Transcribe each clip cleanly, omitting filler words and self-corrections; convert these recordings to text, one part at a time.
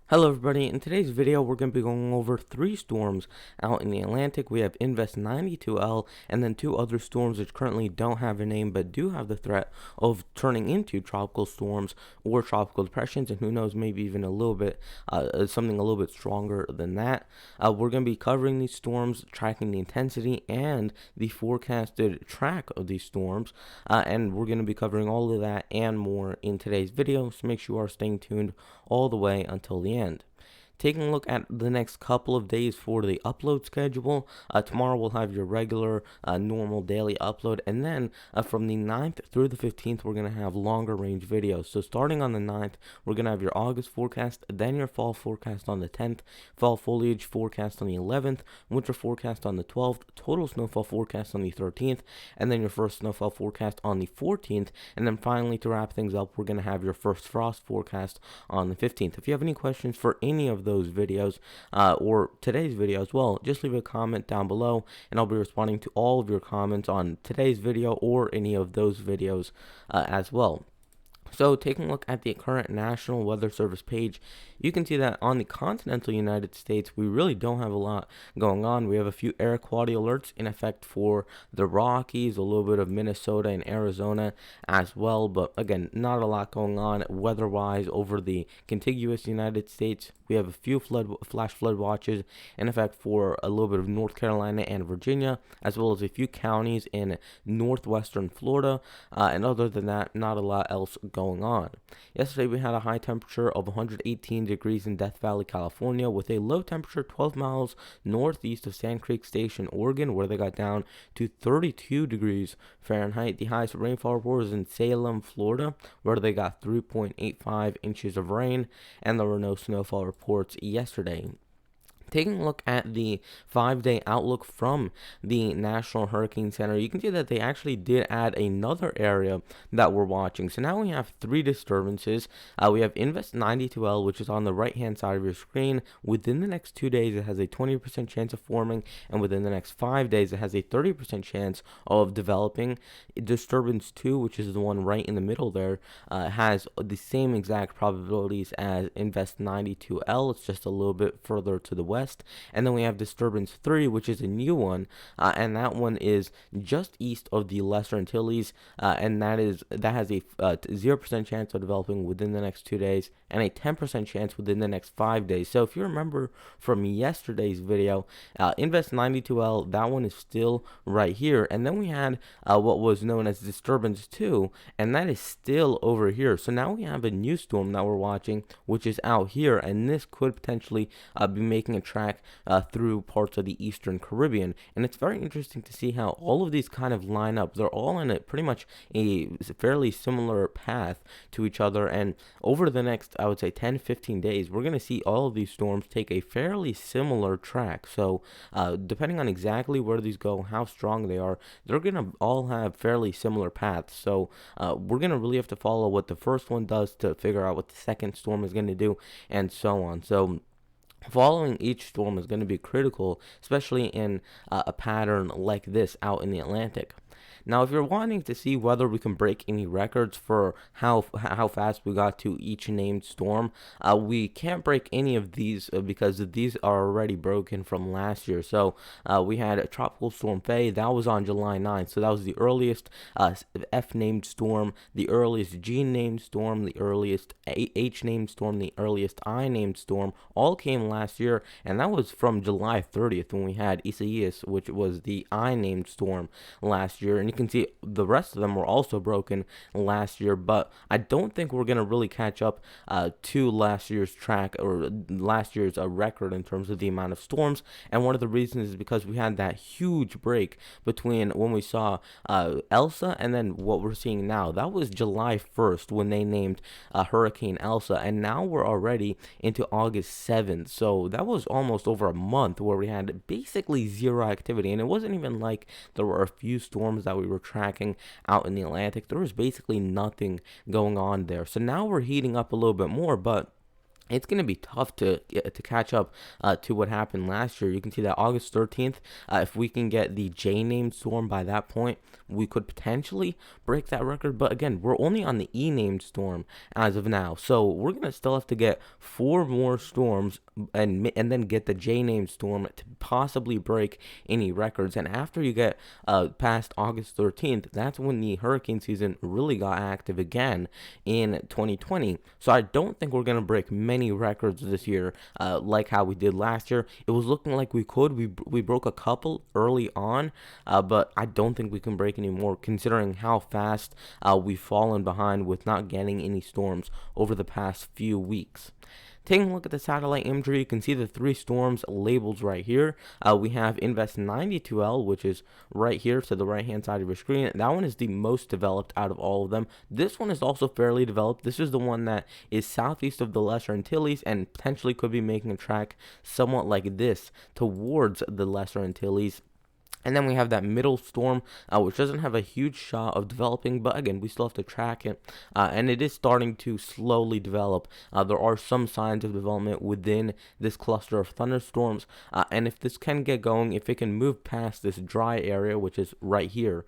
Hello everybody, in today's video we're going to be going over 3 storms out in the Atlantic. We have Invest 92L and then 2 other storms which currently don't have a name but do have the threat of turning into tropical storms or tropical depressions, and who knows, maybe even a little bit, something a little bit stronger than that. We're going to be covering these storms, tracking the intensity and the forecasted track of these storms, and we're going to be covering all of that and more in today's video, so make sure you are staying tuned all the way until the end. Taking a look at the next couple of days for the upload schedule, tomorrow we'll have your regular normal daily upload, and then from the 9th through the 15th we're going to have longer range videos. So starting on the 9th, we're going to have your August forecast, then your fall forecast on the 10th, fall foliage forecast on the 11th, winter forecast on the 12th, total snowfall forecast on the 13th, and then your first snowfall forecast on the 14th, and then finally, to wrap things up, we're going to have your first frost forecast on the 15th. If you have any questions for any of those videos or today's video as well, just leave a comment down below and I'll be responding to all of your comments on today's video or any of those videos as well. So taking a look at the current National Weather Service page, you can see that on the continental United States, we really don't have a lot going on. We have a few air quality alerts in effect for the Rockies, a little bit of Minnesota and Arizona as well, but again, not a lot going on weather-wise over the contiguous United States. We have a few flash flood watches in effect for a little bit of North Carolina and Virginia, as well as a few counties in northwestern Florida, and other than that, not a lot else going on. Yesterday we had a high temperature of 118 degrees in Death Valley, California, with a low temperature 12 miles northeast of Sand Creek Station, Oregon, where they got down to 32 degrees Fahrenheit. The highest rainfall report was in Salem, Florida, where they got 3.85 inches of rain, and there were no snowfall reports yesterday. Taking a look at the 5-day outlook from the National Hurricane Center, you can see that they actually did add another area that we're watching. So now we have 3 disturbances. We have Invest 92L, which is on the right-hand side of your screen. Within the next 2 days, it has a 20% chance of forming, and within the next 5 days, it has a 30% chance of developing. Disturbance 2, which is the one right in the middle there, has the same exact probabilities as Invest 92L. It's just a little bit further to the west. And then we have Disturbance 3, which is a new one, and that one is just east of the Lesser Antilles, and that has a 0% chance of developing within the next 2 days and a 10% chance within the next 5 days. So if you remember from yesterday's video, Invest 92L, that one is still right here, and then we had what was known as Disturbance 2, and that is still over here. So now we have a new storm that we're watching, which is out here, and this could potentially be making a track through parts of the Eastern Caribbean. And it's very interesting to see how all of these kind of line up. They're all in pretty much a fairly similar path to each other, and over the next, I would say, 10-15 days, we're going to see all of these storms take a fairly similar track. So depending on exactly where these go, how strong they are, they're going to all have fairly similar paths. So we're going to really have to follow what the first one does to figure out what the second storm is going to do, and so on. So following each storm is going to be critical, especially in a pattern like this out in the Atlantic. Now, if you're wanting to see whether we can break any records for how fast we got to each named storm, we can't break any of these because these are already broken from last year. So we had a Tropical Storm Faye, that was on July 9th. So that was the earliest F named storm, the earliest G named storm, the earliest H named storm, the earliest I named storm, all came last year, and that was from July 30th when we had Isaias, which was the I named storm last year. And you can see the rest of them were also broken last year, but I don't think we're going to really catch up to last year's track or last year's record in terms of the amount of storms. And one of the reasons is because we had that huge break between when we saw Elsa and then what we're seeing now. That was July 1st when they named Hurricane Elsa, and now we're already into August 7th. So that was almost over a month where we had basically zero activity, and it wasn't even like there were a few storms that we were tracking out in the Atlantic. There was basically nothing going on there. So now we're heating up a little bit more, but it's going to be tough to catch up to what happened last year. You can see that August 13th, if we can get the J named storm by that point, we could potentially break that record. But again, we're only on the E named storm as of now, so we're going to still have to get four more storms and then get the J named storm to possibly break any records. And after you get past August 13th, that's when the hurricane season really got active again in 2020. So I don't think we're going to break many records this year, like how we did last year. It was looking like we could. We broke a couple early on, but I don't think we can break any more, considering how fast we've fallen behind with not getting any storms over the past few weeks. Taking a look at the satellite imagery, you can see the three storms labels right here. We have Invest 92L, which is right here to the right hand side of your screen. That one is the most developed out of all of them. This one is also fairly developed. This is the one that is southeast of the Lesser Antilles and potentially could be making a track somewhat like this towards the Lesser Antilles. And then we have that middle storm, which doesn't have a huge shot of developing, but again, we still have to track it. And it is starting to slowly develop. There are some signs of development within this cluster of thunderstorms. And if this can get going, if it can move past this dry area, which is right here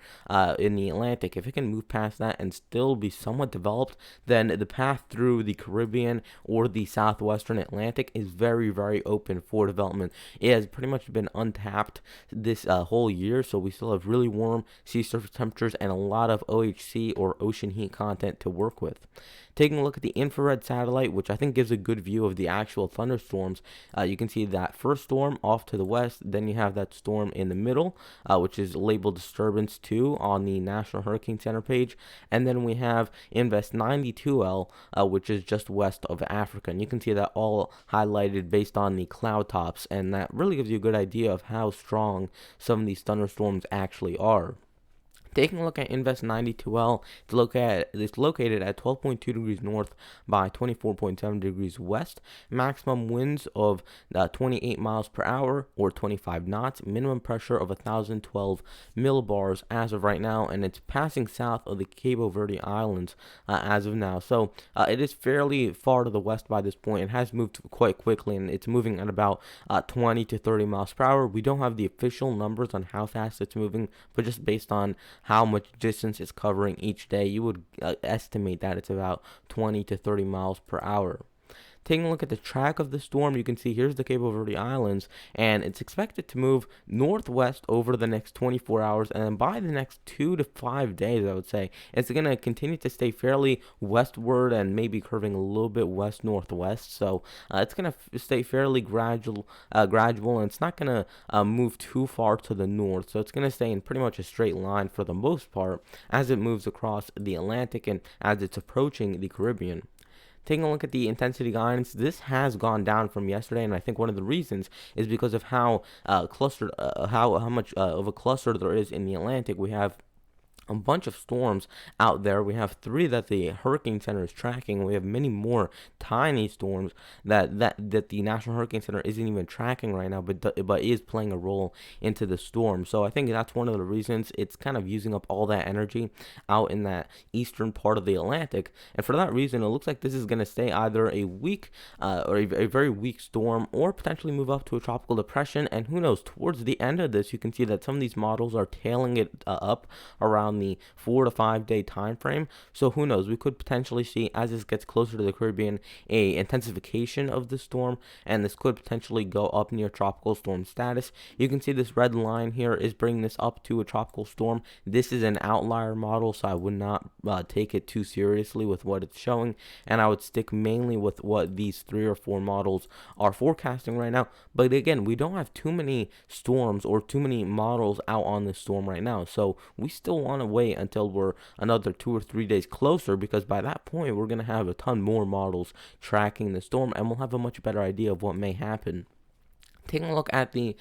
in the Atlantic, if it can move past that and still be somewhat developed, then the path through the Caribbean or the southwestern Atlantic is very, very open for development. It has pretty much been untapped this whole year, so we still have really warm sea surface temperatures and a lot of OHC or ocean heat content to work with. Taking a look at the infrared satellite, which I think gives a good view of the actual thunderstorms, you can see that first storm off to the west, then you have that storm in the middle, which is labeled disturbance 2 on the National Hurricane Center page, and then we have Invest 92L, which is just west of Africa, and you can see that all highlighted based on the cloud tops, and that really gives you a good idea of how strong some of these thunderstorms actually are. Taking a look at Invest 92L, it's located at 12.2 degrees north by 24.7 degrees west. Maximum winds of 28 miles per hour or 25 knots. Minimum pressure of 1,012 millibars as of right now, and it's passing south of the Cabo Verde Islands as of now. So it is fairly far to the west by this point. It has moved quite quickly, and it's moving at about 20 to 30 miles per hour. We don't have the official numbers on how fast it's moving, but just based on how much distance it's covering each day, you would estimate that it's about 20 to 30 miles per hour. Taking a look at the track of the storm, you can see here's the Cabo Verde Islands, and it's expected to move northwest over the next 24 hours, and then by the next 2 to 5 days, I would say, it's going to continue to stay fairly westward and maybe curving a little bit west-northwest, so it's going to stay fairly gradual, and it's not going to move too far to the north, so it's going to stay in pretty much a straight line for the most part as it moves across the Atlantic and as it's approaching the Caribbean. Taking a look at the intensity guidance, this has gone down from yesterday, and I think one of the reasons is because of how clustered, how much of a cluster there is in the Atlantic. We have a bunch of storms out there. We have 3 that the Hurricane Center is tracking. We have many more tiny storms that the National Hurricane Center isn't even tracking right now, but is playing a role into the storm. So I think that's one of the reasons it's kind of using up all that energy out in that eastern part of the Atlantic. And for that reason, it looks like this is going to stay either a weak or a very weak storm, or potentially move up to a tropical depression. And who knows, towards the end of this, you can see that some of these models are tailing it up around the 4 to 5 day time frame. So who knows, we could potentially see, as this gets closer to the Caribbean, a intensification of the storm, and this could potentially go up near tropical storm status. You can see this red line here is bringing this up to a tropical storm. This is an outlier model, so I would not take it too seriously with what it's showing, and I would stick mainly with what these 3 or 4 models are forecasting right now. But again, we don't have too many storms or too many models out on this storm right now, so we still want to wait until we're another 2 or 3 days closer, because by that point we're going to have a ton more models tracking the storm, and we'll have a much better idea of what may happen. Taking a look at the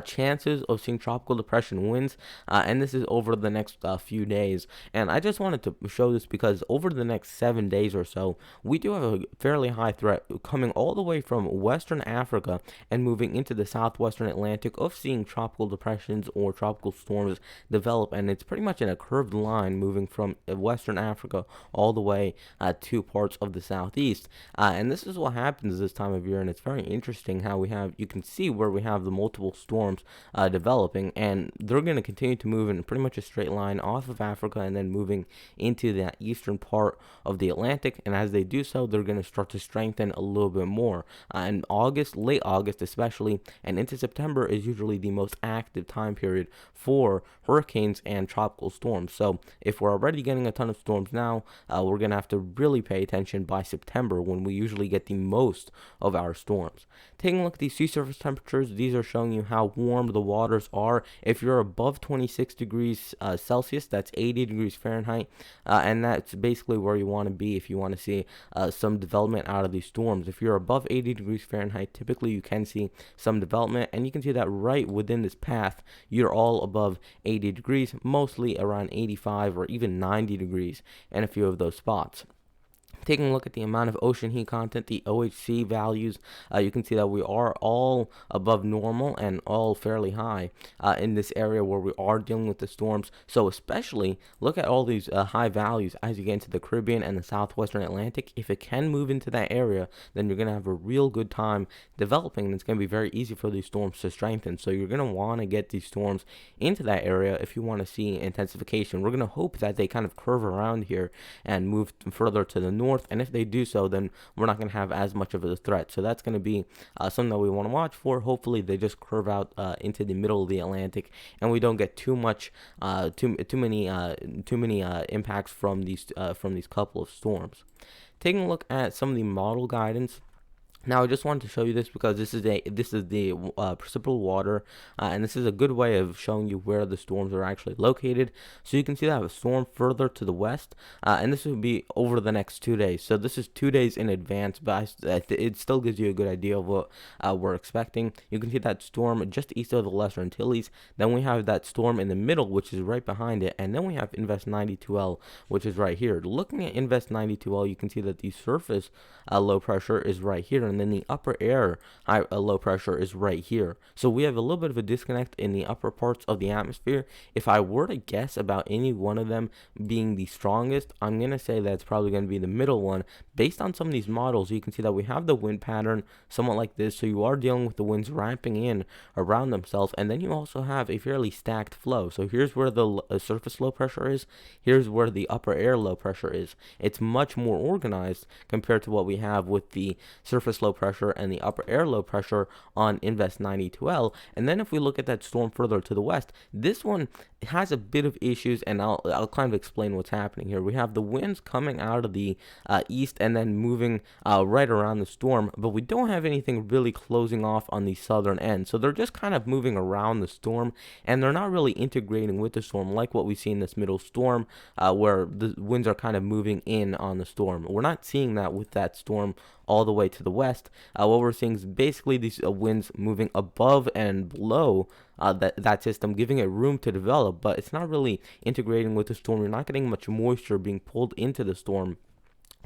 chances of seeing tropical depression winds, and this is over the next few days. And I just wanted to show this because over the next 7 days or so, we do have a fairly high threat coming all the way from Western Africa and moving into the southwestern Atlantic of seeing tropical depressions or tropical storms develop. And it's pretty much in a curved line moving from Western Africa all the way to parts of the southeast. And this is what happens this time of year, and it's very interesting how you can see where we have the multiple storms developing, and they're going to continue to move in pretty much a straight line off of Africa and then moving into the eastern part of the Atlantic. And as they do so, they're going to start to strengthen a little bit more. In August, late August especially, and into September is usually the most active time period for hurricanes and tropical storms. So if we're already getting a ton of storms now, we're going to have to really pay attention by September when we usually get the most of our storms. Taking a look at the sea surface temperatures, these are showing you how warm the waters are. If you're above 26 degrees Celsius, that's 80 degrees Fahrenheit, and that's basically where you want to be if you want to see some development out of these storms. If you're above 80 degrees Fahrenheit, typically you can see some development, and you can see that right within this path, you're all above 80 degrees, mostly around 85 or even 90 degrees in a few of those spots. Taking a look at the amount of ocean heat content, the OHC values, you can see that we are all above normal and all fairly high in this area where we are dealing with the storms. So especially look at all these high values as you get into the Caribbean and the southwestern Atlantic. If it can move into that area, then you're going to have a real good time developing, and it's going to be very easy for these storms to strengthen. So you're going to want to get these storms into that area if you want to see intensification. We're going to hope that they kind of curve around here and move further to the north, and if they do so, then we're not going to have as much of a threat. So that's going to be something that we want to watch for. Hopefully they just curve out into the middle of the Atlantic, and we don't get too many impacts from these couple of storms. Taking a look at some of the model guidance. Now, I just wanted to show you this because this is the precipitable water, and this is a good way of showing you where the storms are actually located. So you can see that I have a storm further to the west, and this will be over the next 2 days. So this is 2 days in advance, but it still gives you a good idea of what we're expecting. You can see that storm just east of the Lesser Antilles. Then we have that storm in the middle, which is right behind it, and then we have Invest 92L, which is right here. Looking at Invest 92L, you can see that the surface low pressure is right here, and then the upper air low pressure is right here. So we have a little bit of a disconnect in the upper parts of the atmosphere. If I were to guess about any one of them being the strongest, I'm going to say that it's probably going to be the middle one. Based on some of these models, you can see that we have the wind pattern somewhat like this. So you are dealing with the winds ramping in around themselves, and then you also have a fairly stacked flow. So here's where the surface low pressure is. Here's where the upper air low pressure is. It's much more organized compared to what we have with the surface low pressure and the upper air low pressure on Invest 92L. And then if we look at that storm further to the west, this one has a bit of issues, and I'll kind of explain what's happening here. We have the winds coming out of the east and then moving right around the storm, but we don't have anything really closing off on the southern end. So they're just kind of moving around the storm, and they're not really integrating with the storm like what we see in this middle storm, where the winds are kind of moving in on the storm. We're not seeing that with that storm all the way to the west. What we're seeing is basically these winds moving above and below that system, giving it room to develop, but it's not really integrating with the storm. You're not getting much moisture being pulled into the storm.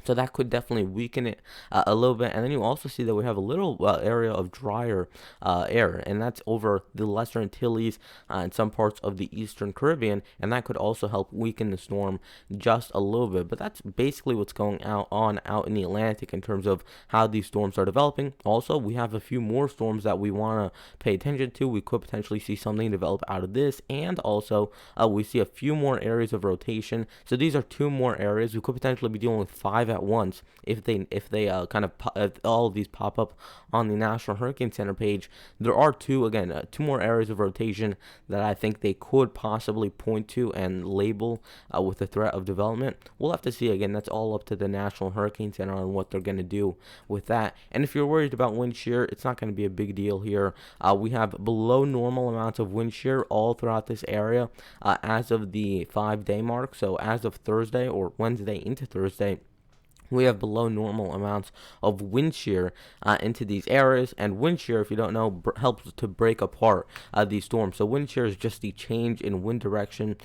So that could definitely weaken it a little bit. And then you also see that we have a little area of drier air, and that's over the Lesser Antilles and some parts of the Eastern Caribbean, and that could also help weaken the storm just a little bit. But that's basically what's going on out in the Atlantic in terms of how these storms are developing. Also, we have a few more storms that we want to pay attention to. We could potentially see something develop out of this, and also we see a few more areas of rotation. So these are two more areas. We could potentially be dealing with 5 at once if all of these pop up on the National Hurricane Center page. There are two more areas of rotation that I think they could possibly point to and label with the threat of development. We'll have to see. Again, that's all up to the National Hurricane Center on what they're going to do with that. And if you're worried about wind shear, it's not going to be a big deal here. We have below normal amounts of wind shear all throughout this area as of the 5-day mark. So as of Thursday or Wednesday into Thursday, we have below normal amounts of wind shear into these areas. And wind shear, if you don't know, helps to break apart these storms. So wind shear is just the change in wind direction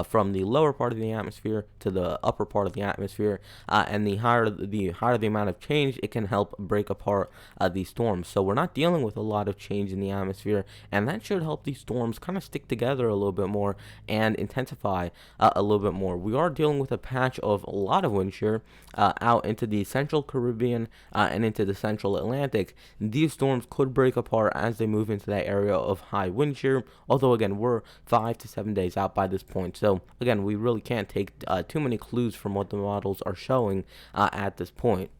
from the lower part of the atmosphere to the upper part of the atmosphere, and the higher the amount of change, it can help break apart these storms. So we're not dealing with a lot of change in the atmosphere, and that should help these storms kind of stick together a little bit more and intensify a little bit more. We are dealing with a patch of a lot of wind shear out into the central Caribbean and into the central Atlantic. These storms could break apart as they move into that area of high wind shear, although again, we're 5 to 7 days out by this point. So again, we really can't take too many clues from what the models are showing at this point.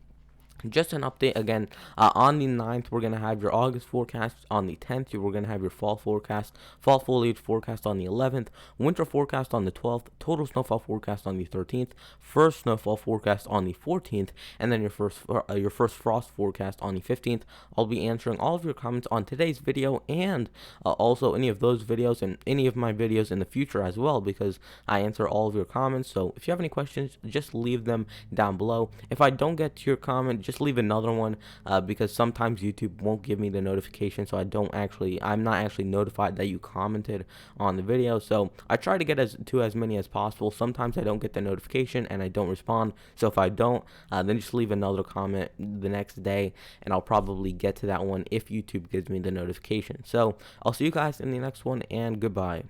Just an update again, on the 9th, we're going to have your August forecast. On the 10th, we're going to have your fall forecast, fall foliage forecast on the 11th, winter forecast on the 12th, total snowfall forecast on the 13th, first snowfall forecast on the 14th, and then your first frost forecast on the 15th. I'll be answering all of your comments on today's video, and also any of those videos and any of my videos in the future as well, because I answer all of your comments. So if you have any questions, just leave them down below. If I don't get to your comment, just leave another one, because sometimes YouTube won't give me the notification, so I'm not actually notified that you commented on the video. So I try to get as many as possible. Sometimes I don't get the notification and I don't respond. So if I don't, then just leave another comment the next day, and I'll probably get to that one if YouTube gives me the notification. So I'll see you guys in the next one, and goodbye.